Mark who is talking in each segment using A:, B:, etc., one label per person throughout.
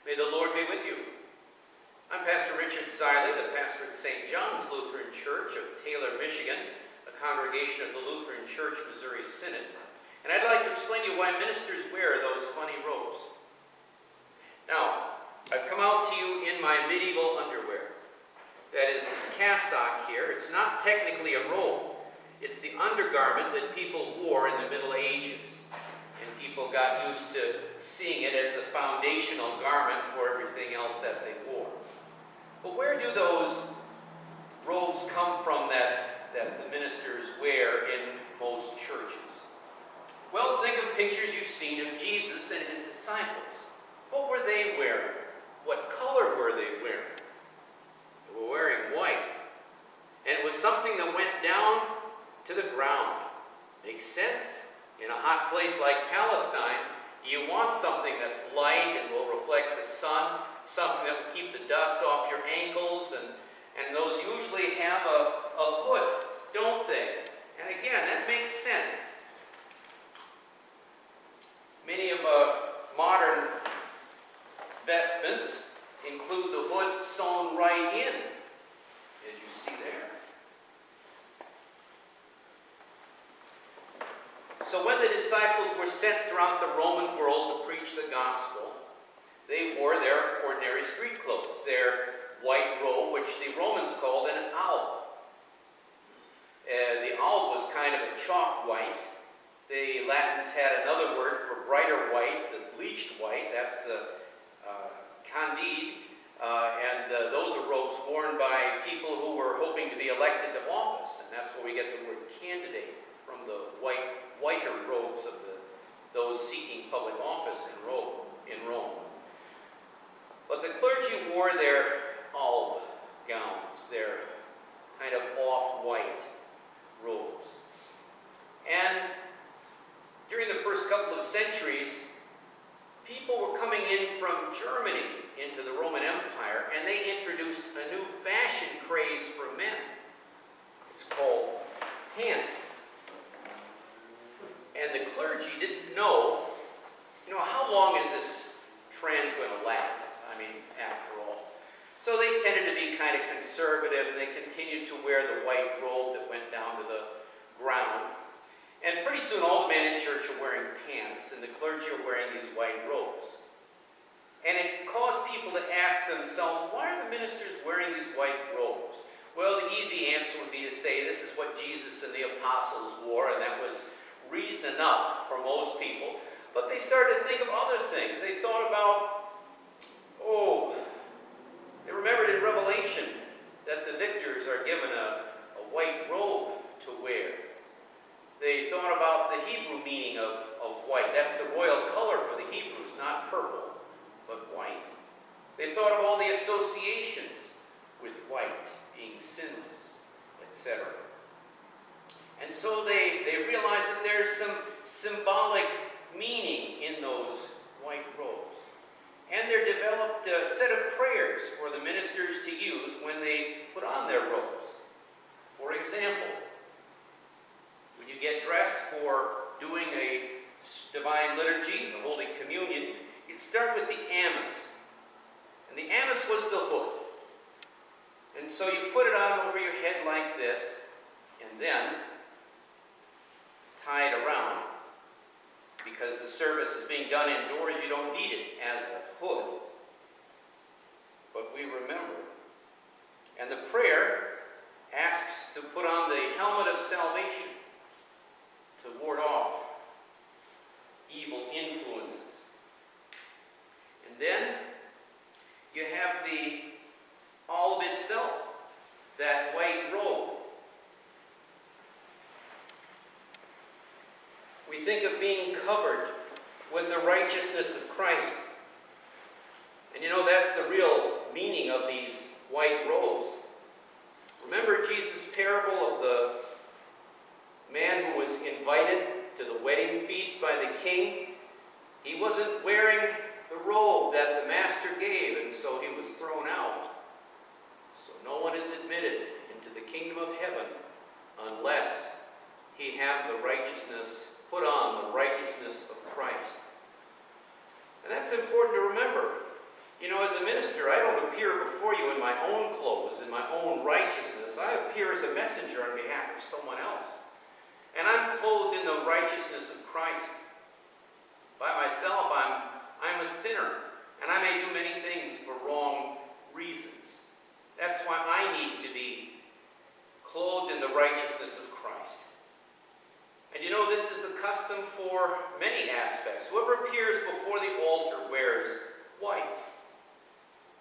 A: May the Lord be with you. I'm Pastor Richard Ziley, the pastor at St. John's Lutheran Church of Taylor, Michigan, a congregation of the Lutheran Church Missouri Synod. And I'd like to explain to you why ministers wear those funny robes. Now, I've come out to you in my medieval underwear. That is this cassock here. It's not technically a robe. It's the undergarment that people wore in the Middle Ages. And people got used to seeing it as the foundational garment for everything else that they wore. But where do those robes come from that the ministers wear in most churches? Well, think of pictures you've seen of Jesus and his disciples. What were they wearing? What color were they wearing? They were wearing white. And it was something that went down to the ground. Makes sense? In a hot place like Palestine, you want something that's light and will reflect the sun, something that will keep the dust off your ankles, and those usually have a hood, don't they? And again, that makes sense. Many of modern vestments include the hood sewn right in, as you see there. So when the disciples were sent throughout the Roman world to preach the gospel, they wore their ordinary street clothes, their white robe, which the Romans called an alb. The alb was kind of a chalk white. The Latins had another word for brighter white, the bleached white. That's the candide. Those are robes worn by people who were hoping to be elected to office. And that's where we get the word candidate, from the whiter robes of those seeking public office in Rome. But the clergy wore their alb gowns, their kind of off-white robes. And during the first couple of centuries, people were coming in from Germany into the Roman Empire, and they introduced a new fashion craze for men. It's called pants. And the clergy didn't know, how long is this trend going to last? I mean, after all. So they tended to be kind of conservative, and they continued to wear the white robe that went down to the ground. And pretty soon all the men in church are wearing pants, and the clergy are wearing these white robes. And it caused people to ask themselves, why are the ministers wearing these white robes? Well, the easy answer would be to say this is what Jesus and the apostles wore, and that was reason enough for most people. But they started to think of other things. They thought about, they remembered in Revelation that the victors are given a white robe to wear. They thought about the Hebrew meaning of white. That's the royal color for the Hebrews, not purple, but white. They thought of all the associations with white, being sinless, etc. And so they realized that there's some symbolic meaning in those white robes. And they developed a set of prayers for the ministers to use when they put on their robes. For example, when you get dressed for doing a divine liturgy, the Holy Communion, you'd start with the amice. And the amice was the hood. And so you put it on over your head like this, and then tie it around. Because the service is being done indoors, you don't need it as a hood. But we remember. And the prayer asks to put on the helmet of salvation to ward off evil influences. And then you have the alb itself, that white robe. We think of being covered with the righteousness of Christ. And that's the real meaning of these white robes. Remember Jesus' parable of the man who was invited to the wedding feast by the king? He wasn't wearing the robe that the master gave, and so he was thrown out. So no one is admitted into the kingdom of heaven unless he have the righteousness, put on the righteousness of Christ. And that's important to remember. You know, as a minister, I don't appear before you in my own clothes, in my own righteousness. I appear as a messenger on behalf of someone else. And I'm clothed in the righteousness of Christ. By myself, I'm a sinner, and I may do many things for wrong reasons. That's why I need to be clothed in the righteousness of Christ. And you know, this is the custom for many aspects. Whoever appears before the altar wears white.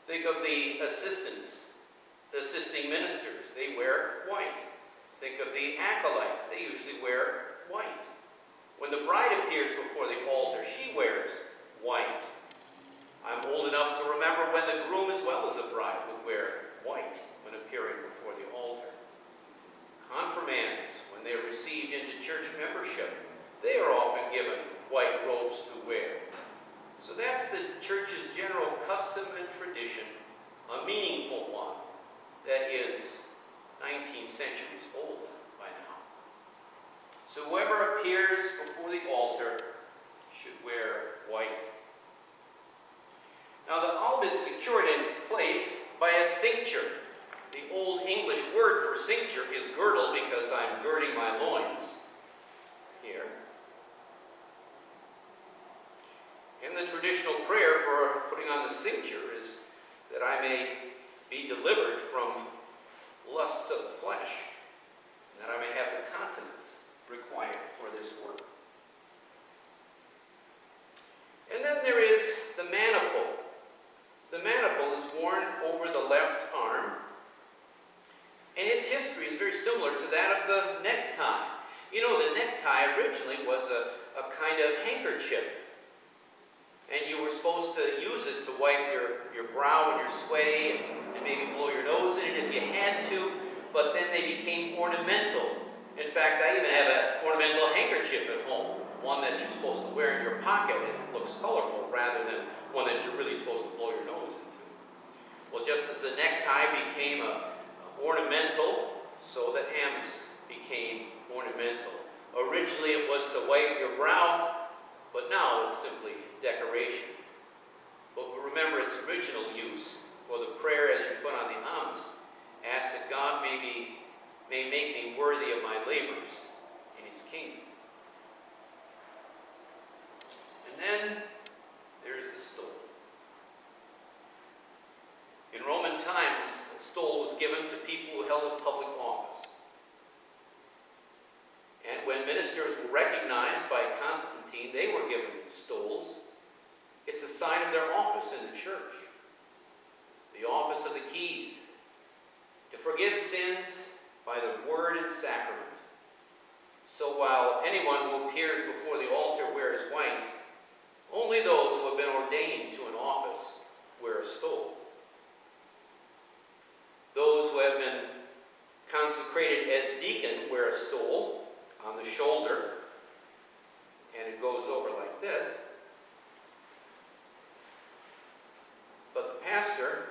A: Think of the assistants, the assisting ministers. They wear white. Think of the acolytes. They usually wear white. When the bride appears before the altar, she wears white. I'm old enough to remember when the groom as well as the bride would wear white when appearing before the altar. Confirmands, when they're received into church membership, they are often given white robes to wear. So that's the church's general custom and tradition, a meaningful one that is 19 centuries old by now. So whoever appears before the altar should wear white. Now the alb is secured in its place by a cincture. The Old English word for cincture is girdle, because I'm girding my loins here. And the traditional prayer for putting on the cincture is that I may be delivered from lusts of the flesh, and that I may have the continence required for this work. And then there is the maniple. The maniple is worn over the left arm, and its history is very similar to that of the necktie. You know, the necktie originally was a kind of handkerchief, and you were supposed to use it to wipe your brow when you're sweaty and maybe blow your nose in it if you had to, but then they became ornamental. In fact, I even have an ornamental handkerchief at home, one that you're supposed to wear in your pocket, and it looks colorful rather than one that you're really supposed to blow your nose into. Well, just as the necktie became ornamental, so the amice became ornamental. Originally it was to wipe your brow, but now it's simply decoration. But remember its original use for the prayer as you put on the amice. Ask that God may make me worthy of my labors in his kingdom. And then there's the stole. In Roman times, the stole was given to people who held a public office. And when ministers were recognized by Constantine, they were given stoles. It's a sign of their office in the church. The office of the keys. To forgive sins by the word and sacrament. So while anyone who appears before the altar wears white, only those who have been ordained to an office wear a stole. Those who have been consecrated as deacon wear a stole on the shoulder, and it goes over like this. But the pastor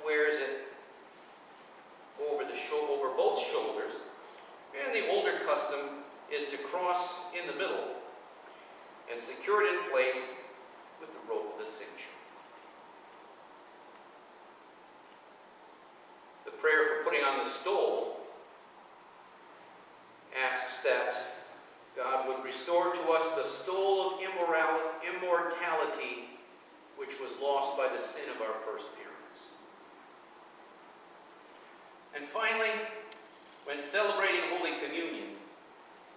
A: wears it over both shoulders, and the older custom is to cross in the middle and secure it in place with the rope of the cincture. The prayer for putting on the stole asks that God would restore to us the stole of immortality which was lost by the sin of our first parents. And finally, when celebrating Holy Communion,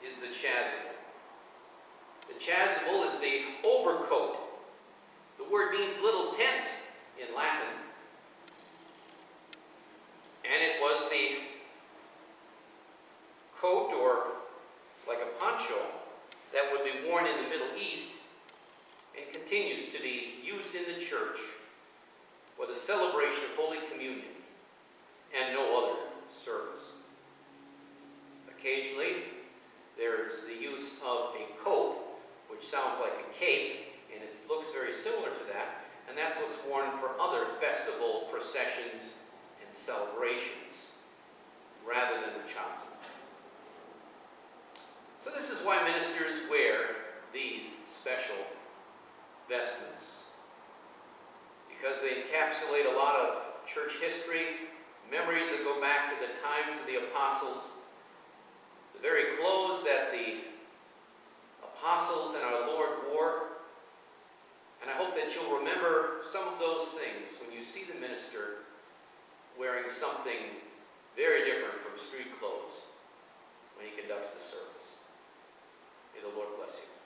A: is the chasuble. The chasuble is the overcoat. The word means little tent in Latin. And it was the coat, or like a poncho, that would be worn in the Middle East and continues to be used in the church for the celebration of Holy Communion and no other service. Occasionally, there's the use of a coat, which sounds like a cape, and it looks very similar to that, and that's what's worn for other festival processions and celebrations, rather than the chasuble. So this is why ministers wear these special vestments because they encapsulate a lot of church history, memories that go back to the times of the apostles, the very clothes that the apostles and our Lord wore. And I hope that you'll remember some of those things when you see the minister wearing something very different from street clothes when he conducts the service. May the Lord bless you.